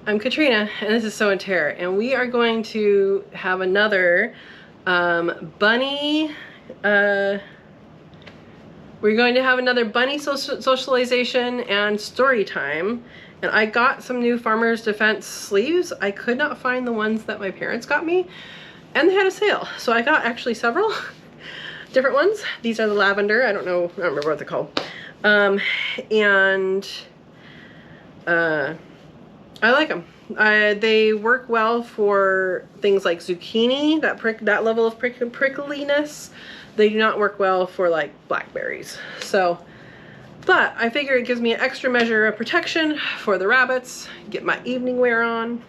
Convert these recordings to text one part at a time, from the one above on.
I'm Katrina, and this is So and Tare, and we are going to have another bunny. We're going to have another bunny socialization and story time. And I got some new Farmer's Defense sleeves. I could not find the ones that my parents got me, and they had a sale, so I got actually several different ones. These are the lavender. I don't remember what they're called. I like them. They work well for things like zucchini, that level of prickliness. They do not work well for like blackberries. So, but I figure it gives me an extra measure of protection for the rabbits, get my evening wear on.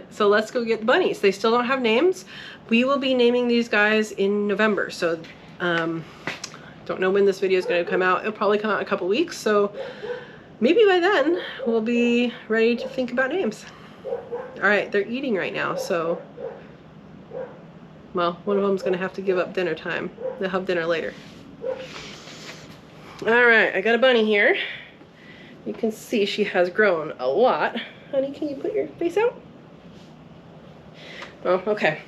So let's go get the bunnies. They still don't have names. We will be naming these guys in November. So, don't know when this video is going to come out. It'll probably come out in a couple weeks. So maybe by then we'll be ready to think about names. All right, they're eating right now, so, well, one of them's gonna have to give up dinner time. They'll have dinner later. All right, I got a bunny here. You can see she has grown a lot. Honey, can you put your face out? Oh, okay.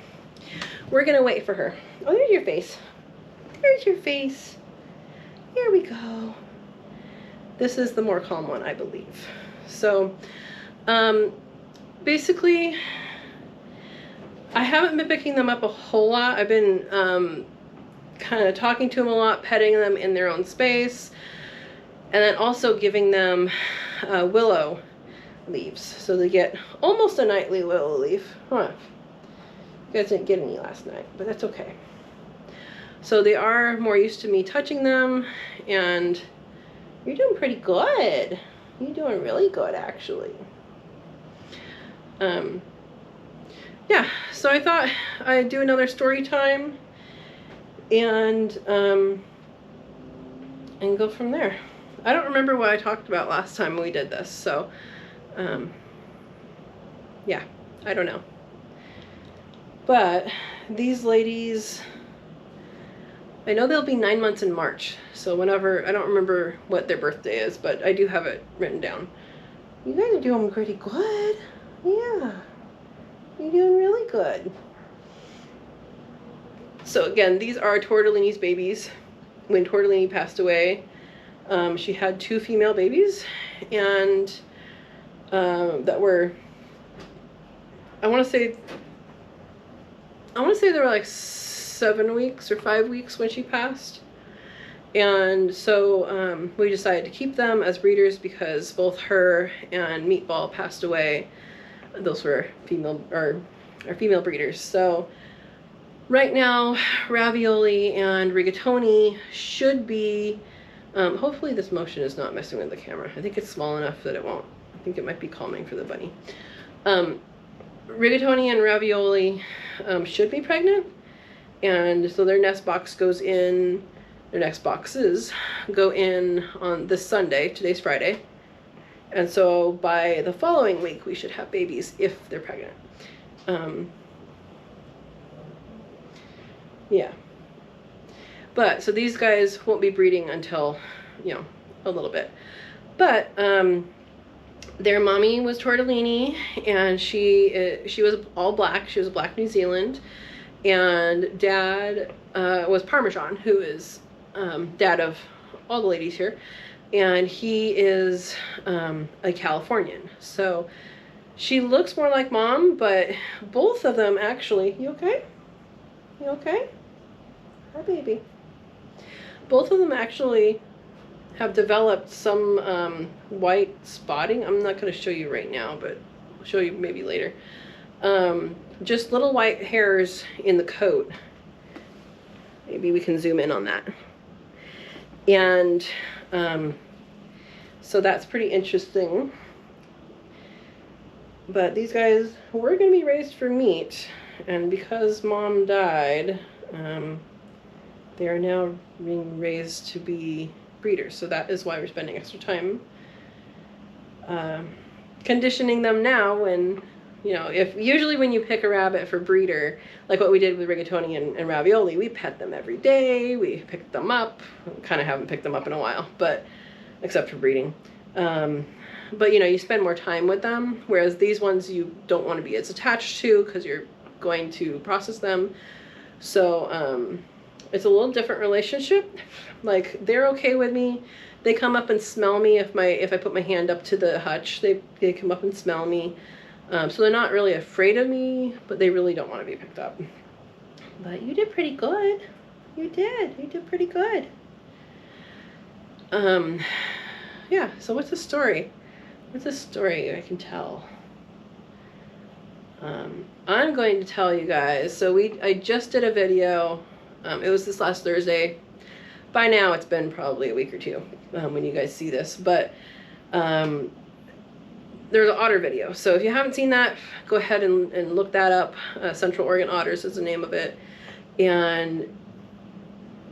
We're gonna wait for her. Oh, there's your face. There's your face. Here we go. This is the more calm one, I believe. So, basically, I haven't been picking them up a whole lot. I've been kind of talking to them a lot, petting them in their own space, and then also giving them willow leaves. So they get almost a nightly willow leaf. Huh. You guys didn't get any last night, but that's okay. So they are more used to me touching them, and you're doing pretty good. You're doing really good, actually. Yeah, so I thought I'd do another story time and go from there. I don't remember what I talked about last time we did this, so yeah, I don't know. But these ladies, I know they'll be 9 months in March, so whenever, I don't remember what their birthday is, but I do have it written down. You guys are doing pretty good. Yeah, you're doing really good. So again, these are Tortellini's babies. When Tortellini passed away, she had 2 female babies, and that were, I want to say they were like 7 weeks or 5 weeks when she passed. And so we decided to keep them as breeders because both her and Meatball passed away. Those were female breeders. So right now, Ravioli and Rigatoni should be, hopefully this motion is not messing with the camera. I think it's small enough that it won't. I think it might be calming for the bunny. Rigatoni and Ravioli should be pregnant. And so their nest box goes in, their next boxes go in on this Sunday. Today's Friday. And so by the following week, we should have babies if they're pregnant. Yeah. But, so these guys won't be breeding until, you know, a little bit. But, their mommy was Tortellini, and she was all black. She was a black New Zealand. And dad was Parmesan, who is dad of all the ladies here, and he is a Californian. So she looks more like mom, but both of them actually, you okay? You okay? Hi, baby. Both of them actually have developed some white spotting. I'm not going to show you right now, but I'll show you maybe later. Just little white hairs in the coat. Maybe we can zoom in on that. And so that's pretty interesting. But these guys were going to be raised for meat, and because mom died, they are now being raised to be breeders. So that is why we're spending extra time conditioning them now. When, you know, if usually when you pick a rabbit for breeder, like what we did with Rigatoni and Ravioli, we pet them every day, we pick them up. Kind of haven't picked them up in a while, but except for breeding. but you spend more time with them, whereas these ones you don't want to be as attached to because you're going to process them. So it's a little different relationship. Like, they're okay with me. They come up and smell me if I put my hand up to the hutch. They come up and smell me. So they're not really afraid of me, but they really don't want to be picked up. But you did pretty good. You did pretty good. Yeah, so what's the story? What's the story I can tell? I'm going to tell you guys. So I just did a video. It was this last Thursday. By now it's been probably a week or two when you guys see this, but there's an otter video. So if you haven't seen that, go ahead and look that up. Central Oregon Otters is the name of it. And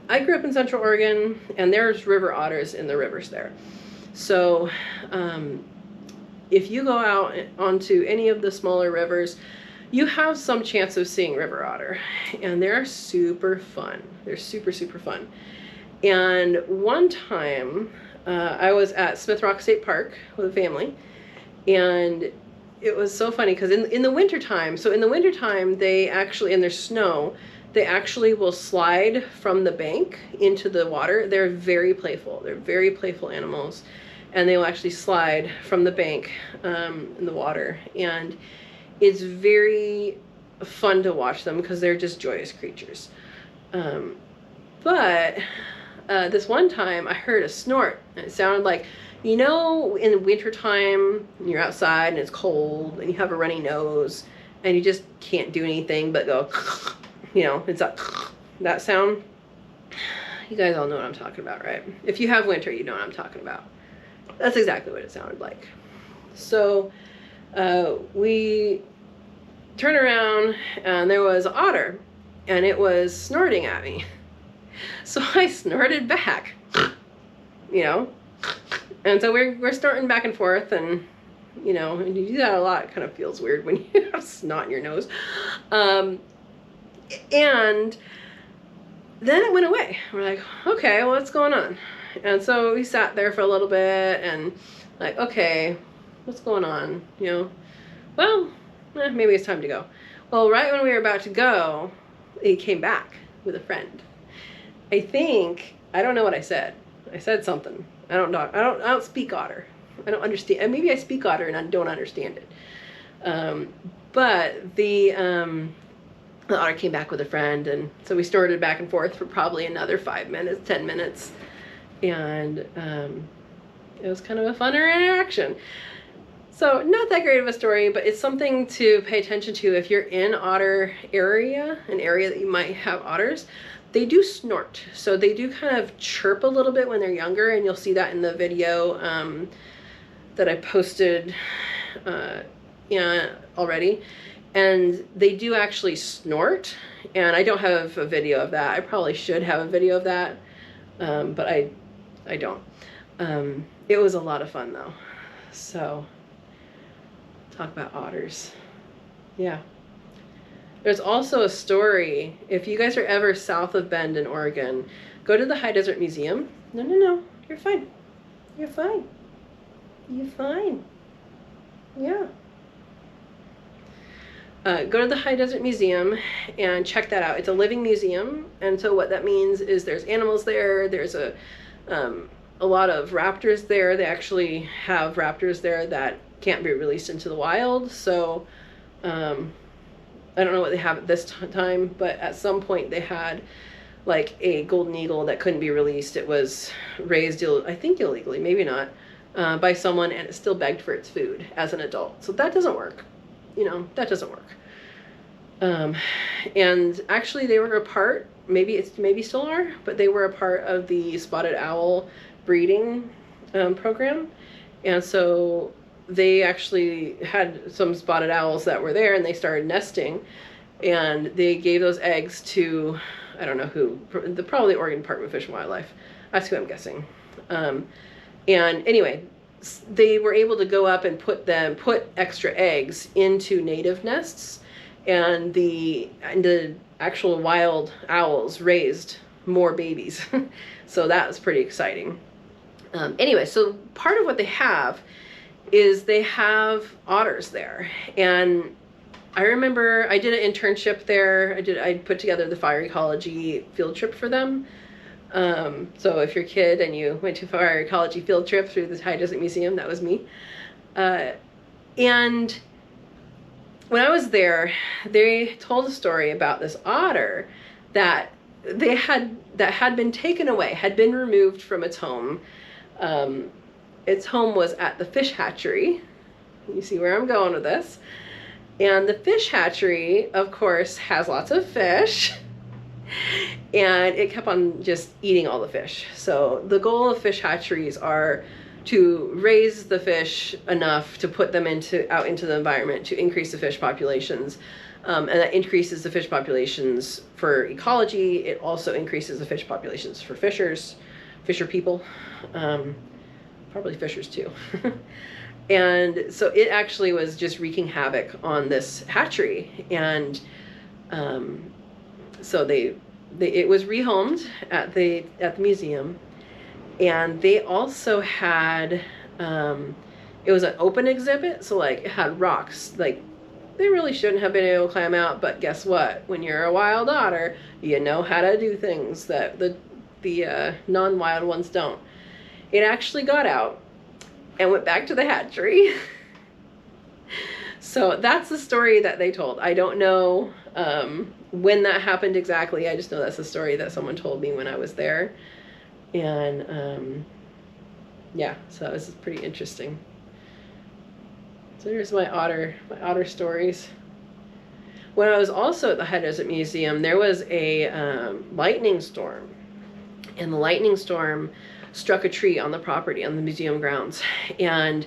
I grew up in Central Oregon, and there's river otters in the rivers there. So if you go out onto any of the smaller rivers, you have some chance of seeing river otter, and they're super fun. They're super, super fun. And one time I was at Smith Rock State Park with a family, and it was so funny because in the wintertime, so in the wintertime, they actually, and there's snow, they actually will slide from the bank into the water. They're very playful. They're very playful animals, and they will actually slide from the bank in the water. And it's very fun to watch them because they're just joyous creatures. But this one time I heard a snort, and it sounded like, in the wintertime, you're outside and it's cold and you have a runny nose and you just can't do anything but go, it's that sound. You guys all know what I'm talking about, right? If you have winter, you know what I'm talking about. That's exactly what it sounded like. So we turned around and there was an otter, and it was snorting at me. So I snorted back, and so we're snorting back and forth, and and you do that a lot. It kind of feels weird when you have snot in your nose. And then it went away. We're like, okay, well, what's going on? And so we sat there for a little bit and like, okay, what's going on? Well, maybe it's time to go. Well, right when we were about to go, he came back with a friend. I don't know what I said. I said something. I don't speak otter. I don't understand. And maybe I speak otter and I don't understand it. But the otter came back with a friend, and so we snorted back and forth for probably another 5 minutes, 10 minutes. And it was kind of a fun interaction. So not that great of a story, but it's something to pay attention to if you're in otter area, an area that you might have otters. They do snort, so they do kind of chirp a little bit when they're younger, and you'll see that in the video that I posted already. And they do actually snort, and I don't have a video of that. I probably should have a video of that, but I don't. It was a lot of fun though. So talk about otters. Yeah. There's also a story, if you guys are ever south of Bend in Oregon, go to the High Desert Museum. No, you're fine. You're fine. You're fine. Yeah. Go to the High Desert Museum and check that out. It's a living museum, and so what that means is there's animals there. There's a lot of raptors there. They actually have raptors there that can't be released into the wild. So I don't know what they have at this time, but at some point they had like a golden eagle that couldn't be released. It was raised, I think illegally, maybe not, by someone, and it still begged for its food as an adult. So that doesn't work. That doesn't work. And actually they were a part, maybe still are, but they were a part of the spotted owl breeding program. And so they actually had some spotted owls that were there, and they started nesting, and they gave those eggs to, I don't know who, probably the Oregon Department of Fish and Wildlife. That's who I'm guessing. And anyway, they were able to go up and put extra eggs into native nests, and the actual wild owls raised more babies. So that was pretty exciting. Anyway, so part of what they have is they have otters there. And I remember I did an internship there. I put together the fire ecology field trip for them. So if you're a kid and you went to a fire ecology field trip through the High Desert Museum, that was me. And when I was there, they told a story about this otter that had been taken away, had been removed from its home. Its home was at the fish hatchery. You see where I'm going with this. And the fish hatchery, of course, has lots of fish. And it kept on just eating all the fish. So the goal of fish hatcheries are to raise the fish enough to put them out into the environment to increase the fish populations. And that increases the fish populations for ecology. It also increases the fish populations for fisher people, probably fishers too. And so it actually was just wreaking havoc on this hatchery. And so it was rehomed at the museum. And they also had, it was an open exhibit. So like it had rocks, like they really shouldn't have been able to climb out, but guess what? When you're a wild otter, you know how to do things that the non-wild ones don't. It actually got out and went back to the hatchery. So that's the story that they told. I don't know when that happened exactly. I just know that's the story that someone told me when I was there. And yeah, so it was pretty interesting. So here's my otter stories. When I was also at the High Desert Museum, there was a lightning storm. And the lightning storm struck a tree on the property, on the museum grounds. And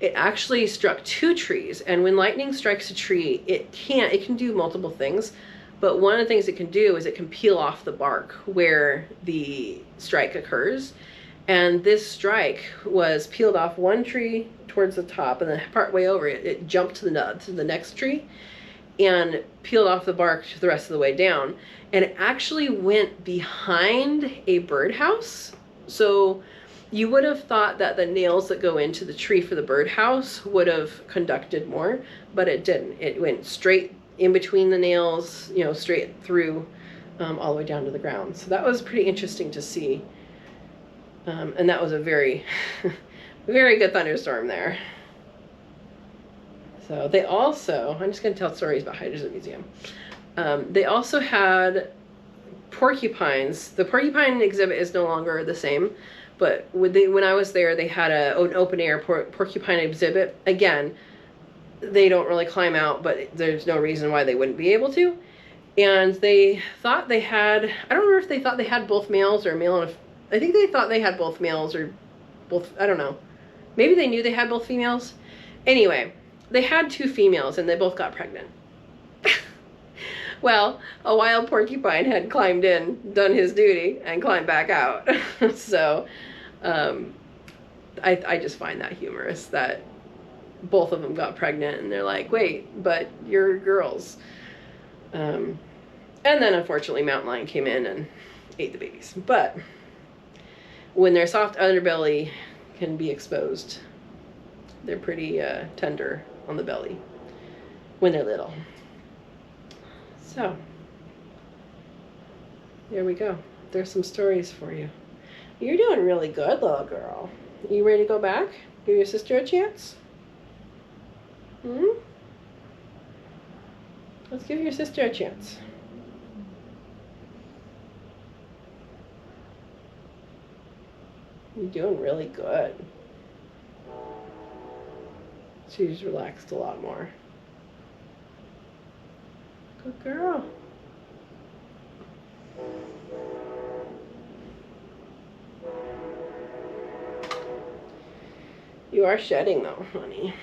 it actually struck 2 trees. And when lightning strikes a tree, it can do multiple things. But one of the things it can do is it can peel off the bark where the strike occurs. And this strike was peeled off one tree towards the top, and then part way over it jumped to the next tree and peeled off the bark the rest of the way down. And it actually went behind a birdhouse. So you would have thought that the nails that go into the tree for the birdhouse would have conducted more, but it didn't. It went straight in between the nails, straight through all the way down to the ground. So that was pretty interesting to see. And that was a very, very good thunderstorm there. So they also, I'm just going to tell stories about High Desert Museum. They also had porcupines. The porcupine exhibit is no longer the same, but when I was there, they had an open air porcupine exhibit. Again, they don't really climb out, but there's no reason why they wouldn't be able to. And they thought they had, I don't remember if they thought they had both males or a male and I think they thought they had both males or both, I don't know. Maybe they knew they had both females. Anyway, they had 2 females and they both got pregnant. Well, a wild porcupine had climbed in, done his duty, and climbed back out. So I just find that humorous that both of them got pregnant and they're like, wait, but you're girls. And then unfortunately mountain lion came in and ate the babies. But when their soft underbelly can be exposed, they're pretty tender on the belly when they're little. So there we go. There's some stories for you. You're doing really good, little girl. You ready to go back? Give your sister a chance? Let's give your sister a chance. You're doing really good. She's relaxed a lot more. Good girl. You are shedding though, honey.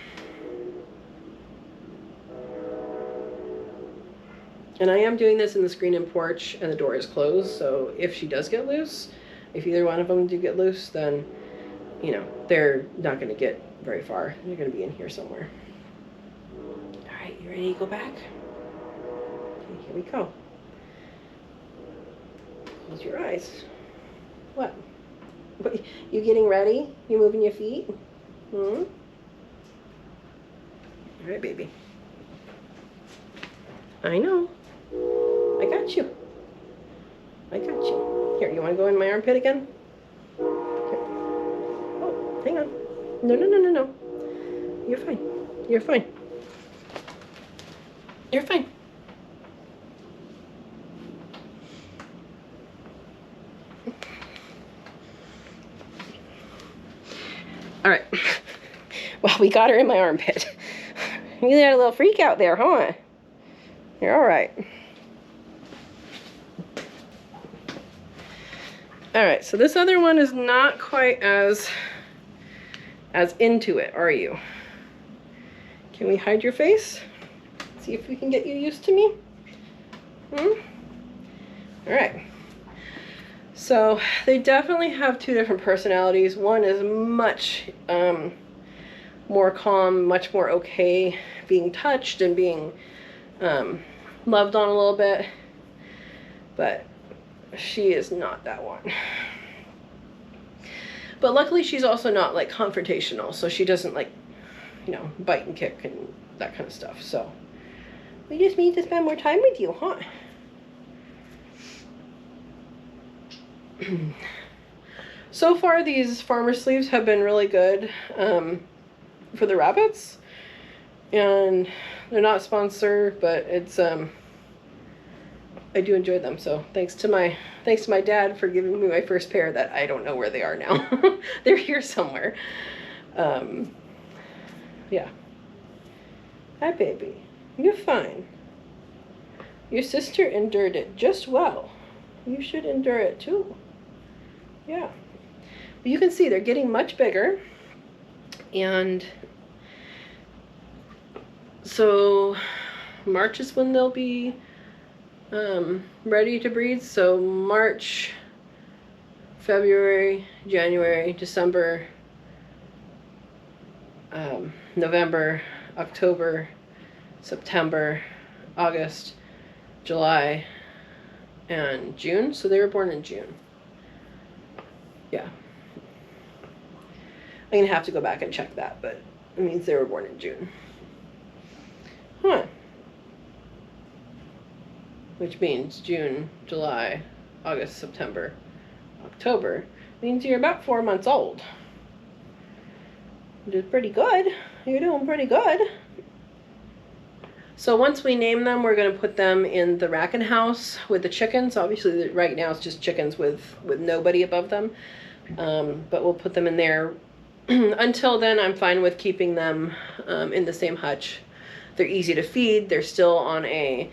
And I am doing this in the screen and porch and the door is closed, so if she does get loose, if either one of them do get loose, then, they're not going to get very far. They're going to be in here somewhere. All right, you ready to go back? Okay, here we go. Close your eyes. What? You getting ready? You moving your feet? All right, baby. I know. I got you. I got you. Here, you want to go in my armpit again? Here. Oh, hang on. No, no, no, no, no. You're fine. You're fine. You're fine. All right. Well, we got her in my armpit. You had a little freak out there, huh? You're all right. All right, so this other one is not quite as into it, are you? Can we hide your face? See if we can get you used to me? All right. So they definitely have two different personalities. One is much more calm, much more okay being touched and being loved on a little bit, but she is not that one. But luckily she's also not like confrontational, so she doesn't like, you know, bite and kick and that kind of stuff. So we just need to spend more time with you, huh? So far these farmer sleeves have been really good for the rabbits, and they're not sponsored, but it's I do enjoy them. So thanks to my dad for giving me my first pair that I don't know where they are now. They're here somewhere. Yeah. Hi, baby. You're fine. Your sister endured it just well. You should endure it too. Yeah. But you can see they're getting much bigger. And so March is when they'll be ready to breed. So March, February, January, December, November, October, September, August, July, and June. So they were born in June. Yeah. I'm gonna have to go back and check that, but it means they were born in June. Huh. Which means June, July, August, September, October. Means you're about 4 months old. You did pretty good. You're doing pretty good. So once we name them, we're going to put them in the racking house with the chickens. Obviously, right now it's just chickens with nobody above them. But we'll put them in there. Until then, I'm fine with keeping them in the same hutch. They're easy to feed. They're still on a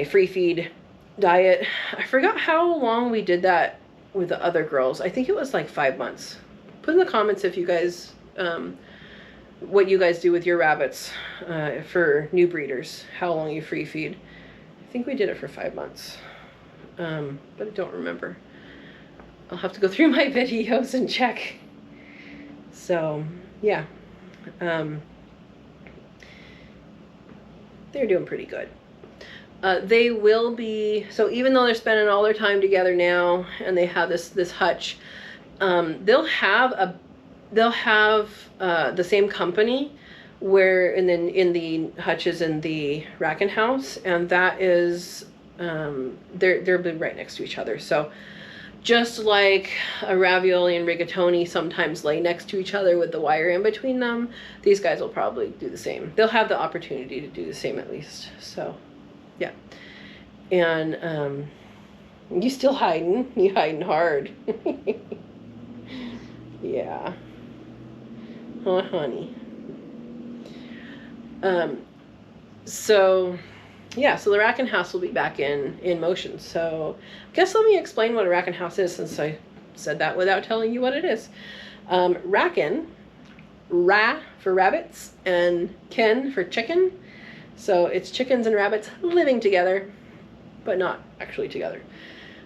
free feed diet. I forgot how long we did that with the other girls. I think it was like 5 months. Put in the comments if you guys, what you guys do with your rabbits for new breeders, how long you free feed. I think we did it for 5 months, but I don't remember. I'll have to go through my videos and check. So yeah, they're doing pretty good. They will be, so even though they're spending all their time together now and they have this hutch, they'll have the same company where in the hutches in the racking house, and that is they're right next to each other. So just like a ravioli and rigatoni sometimes lay next to each other with the wire in between them, these guys will probably do the same. They'll have the opportunity to do the same at least. So yeah. And you still hiding? You hiding hard. Yeah. Oh, honey. So yeah, so the racking house will be back in motion. So I guess let me explain what a racking house is, since I said that without telling you what it is. Racking, ra for rabbits and ken for chicken. So it's chickens and rabbits living together, but not actually together.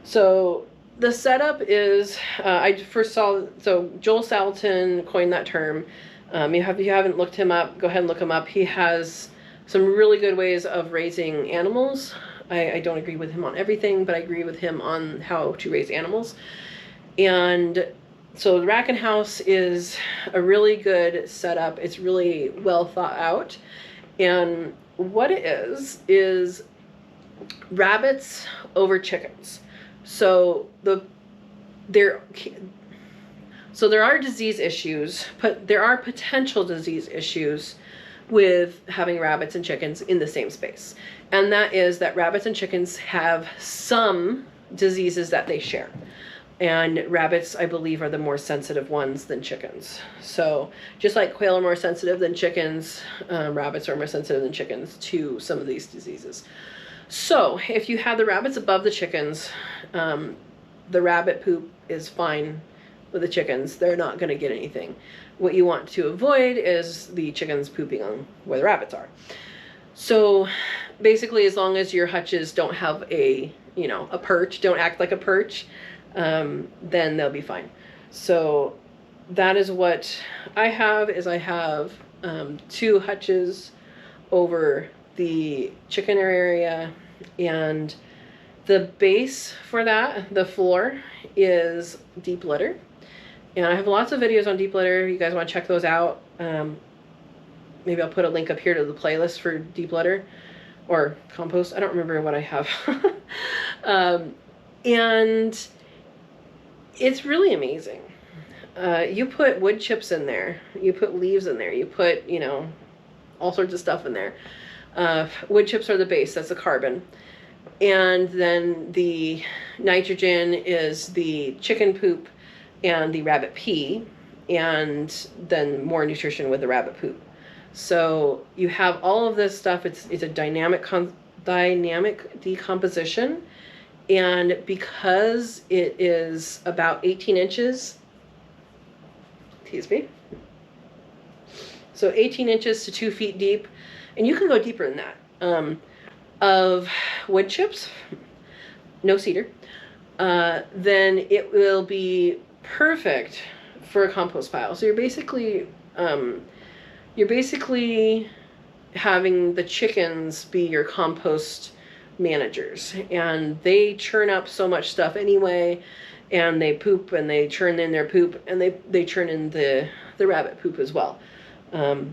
So the setup is, I first saw, so Joel Salatin coined that term. If you haven't looked him up, go ahead and look him up. He has some really good ways of raising animals. I don't agree with him on everything, but I agree with him on how to raise animals. And So the Raccoon House is a really good setup. It's really well thought out. And what it is rabbits over chickens. So there are disease issues, but there are potential disease issues with having rabbits and chickens in the same space. And that is that rabbits and chickens have some diseases that they share. And rabbits, I believe, are the more sensitive ones than chickens. So just like quail are more sensitive than chickens, rabbits are more sensitive than chickens to some of these diseases. So if you have the rabbits above the chickens, the rabbit poop is fine with the chickens. They're not going to get anything. What you want to avoid is the chickens pooping on where the rabbits are. So basically, as long as your hutches don't have a perch, don't act like a perch, then they'll be fine. So that is what I have. I have 2 hutches over the chicken area, and the base for that, the floor, is deep litter. And I have lots of videos on deep litter. You guys want to check those out? Maybe I'll put a link up here to the playlist for deep litter or compost. I don't remember what I have. And it's really amazing. You put wood chips in there. You put leaves in there. You put, all sorts of stuff in there. Wood chips are the base. That's the carbon. And then the nitrogen is the chicken poop and the rabbit pee, and then more nutrition with the rabbit poop. So you have all of this stuff. It's a dynamic decomposition, and because it is about 18 inches, so 18 inches to 2 feet deep, and you can go deeper than that, of wood chips, no cedar, then it will be perfect for a compost pile. So you're basically having the chickens be your compost managers, and they churn up so much stuff anyway, and they poop, and they churn in their poop, and they churn in the rabbit poop as well. The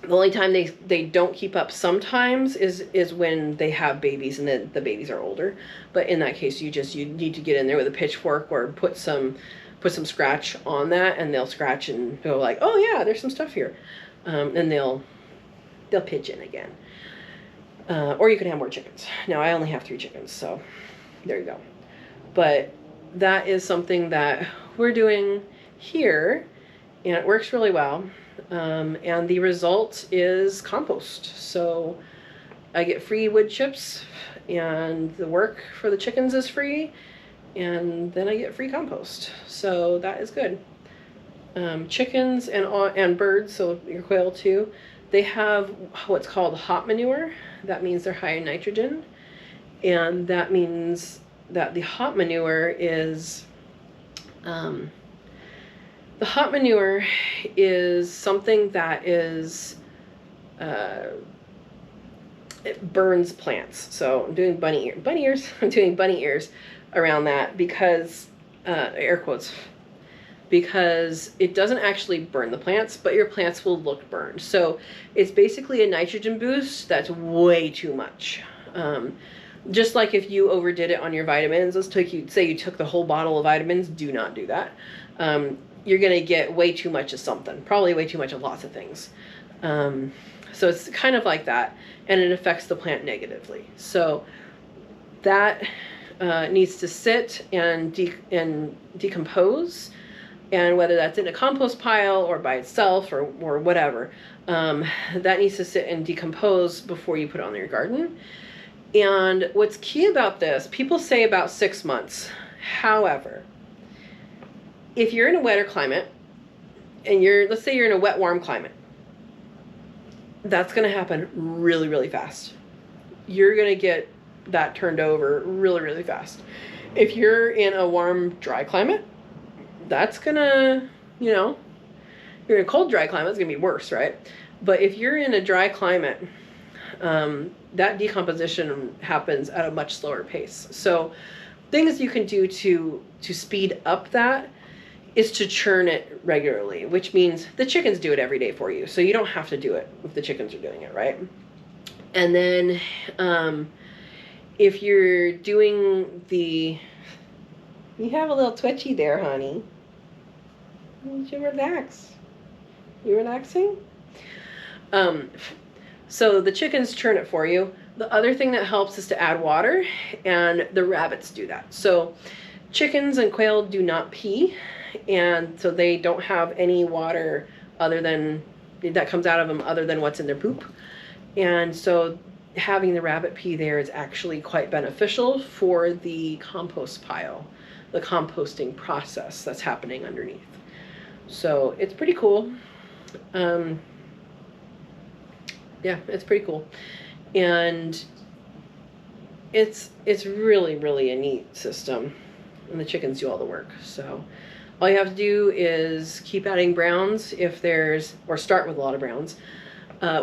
only time they don't keep up sometimes is when they have babies and the babies are older. But in that case, you need to get in there with a pitchfork or put some scratch on that, and they'll scratch and go like, oh yeah, there's some stuff here, and they'll pitch in again. Or you can have more chickens. Now I only have 3 chickens, so there you go. But that is something that we're doing here, and it works really well. And the result is compost. So I get free wood chips, and the work for the chickens is free, and then I get free compost. So that is good. Chickens and birds, so your quail too, they have what's called hot manure. That means they're high in nitrogen, and that means that the hot manure is something that is it burns plants. So I'm doing bunny ears. I'm doing bunny ears around that because air quotes, because it doesn't actually burn the plants, but your plants will look burned. So it's basically a nitrogen boost that's way too much. Just like if you overdid it on your vitamins, say you took the whole bottle of vitamins, do not do that. You're going to get way too much of something, probably way too much of lots of things. So it's kind of like that, and it affects the plant negatively. So that needs to sit and decompose, and whether that's in a compost pile or by itself or whatever, that needs to sit and decompose before you put it on your garden. And what's key about this, people say about 6 months. However, if you're in a wetter climate, and let's say you're in a wet, warm climate, that's going to happen really, really fast. You're going to get that turned over really, really fast. If you're in a warm, dry climate, that's going to, you're in a cold, dry climate, it's going to be worse, right? But if you're in a dry climate, that decomposition happens at a much slower pace. So things you can do to speed up that is to churn it regularly, which means the chickens do it every day for you. So you don't have to do it if the chickens are doing it, right? And then if you're doing the, you have a little twitchy there, honey. You should relax. You relaxing? So the chickens churn it for you. The other thing that helps is to add water, and the rabbits do that. So chickens and quail do not pee, and so they don't have any water other than that comes out of them other than what's in their poop. And so having the rabbit pee there is actually quite beneficial for the compost pile, the composting process that's happening underneath. So it's pretty cool. Yeah, it's pretty cool. And it's really, really a neat system. And the chickens do all the work. So all you have to do is keep adding browns if there's, or start with a lot of browns,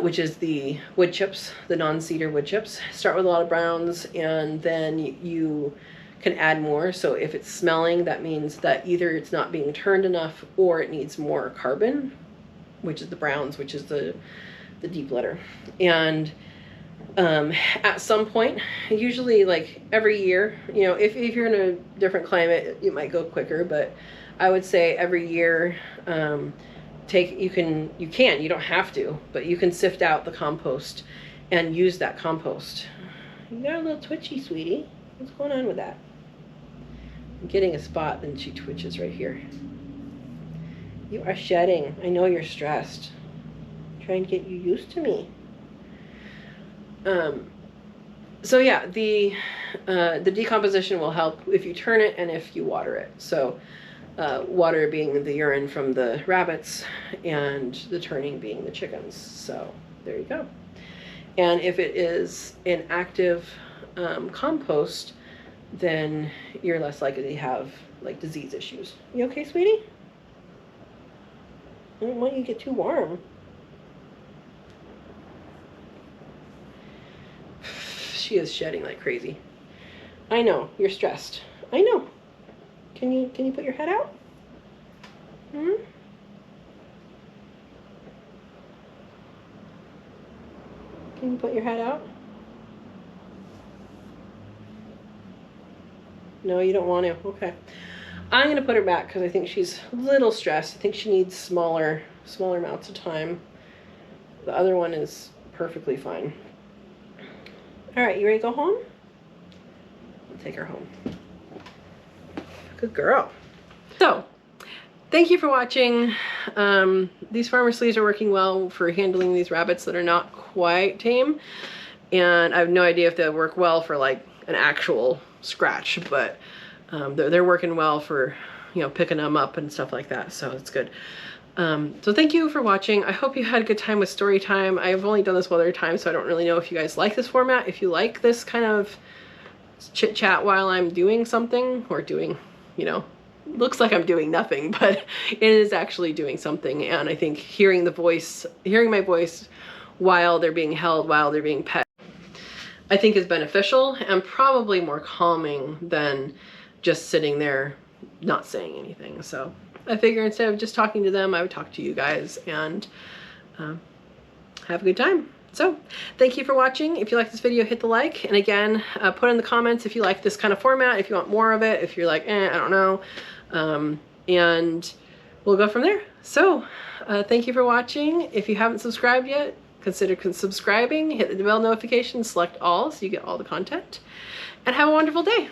which is the wood chips, the non-cedar wood chips. Start with a lot of browns, and then you can add more. So if it's smelling, that means that either it's not being turned enough or it needs more carbon, which is the browns, which is the deep litter. And at some point, usually like every year, you know, if you're in a different climate, it might go quicker, but I would say every year, you don't have to, but you can sift out the compost and use that compost. You got a little twitchy, sweetie. What's going on with that? I'm getting a spot and she twitches right here. You are shedding. I know you're stressed. I'm trying to get you used to me. So yeah, the decomposition will help if you turn it and if you water it. So water being the urine from the rabbits and the turning being the chickens. So there you go. And if it is an active compost, then you're less likely to have like disease issues. You okay, sweetie? I don't want you to get too warm. She is shedding like crazy. I know, you're stressed. I know. Can you put your head out? Hmm? Can you put your head out? No, you don't want to. Okay. I'm going to put her back because I think she's a little stressed. I think she needs smaller amounts of time. The other one is perfectly fine. All right, you ready to go home? I'll take her home. Good girl. So, thank you for watching. These farmer sleeves are working well for handling these rabbits that are not quite tame. And I have no idea if they'll work well for like an actual scratch, but they're working well for, you know, picking them up and stuff like that. So it's good. So thank you for watching. I hope you had a good time with story time. I've only done this one other time, so I don't really know if you guys like this format. If you like this kind of chit chat while I'm doing something, or doing, you know, looks like I'm doing nothing, but it is actually doing something. And I think hearing my voice while they're being held, while they're being pet, I think is beneficial and probably more calming than just sitting there not saying anything. So I figure instead of just talking to them, I would talk to you guys and have a good time. So thank you for watching. If you like this video, hit the like. And again, put in the comments if you like this kind of format, if you want more of it, if you're like, I don't know. And we'll go from there. So thank you for watching. If you haven't subscribed yet, consider subscribing, hit the bell notification, select all so you get all the content. And have a wonderful day.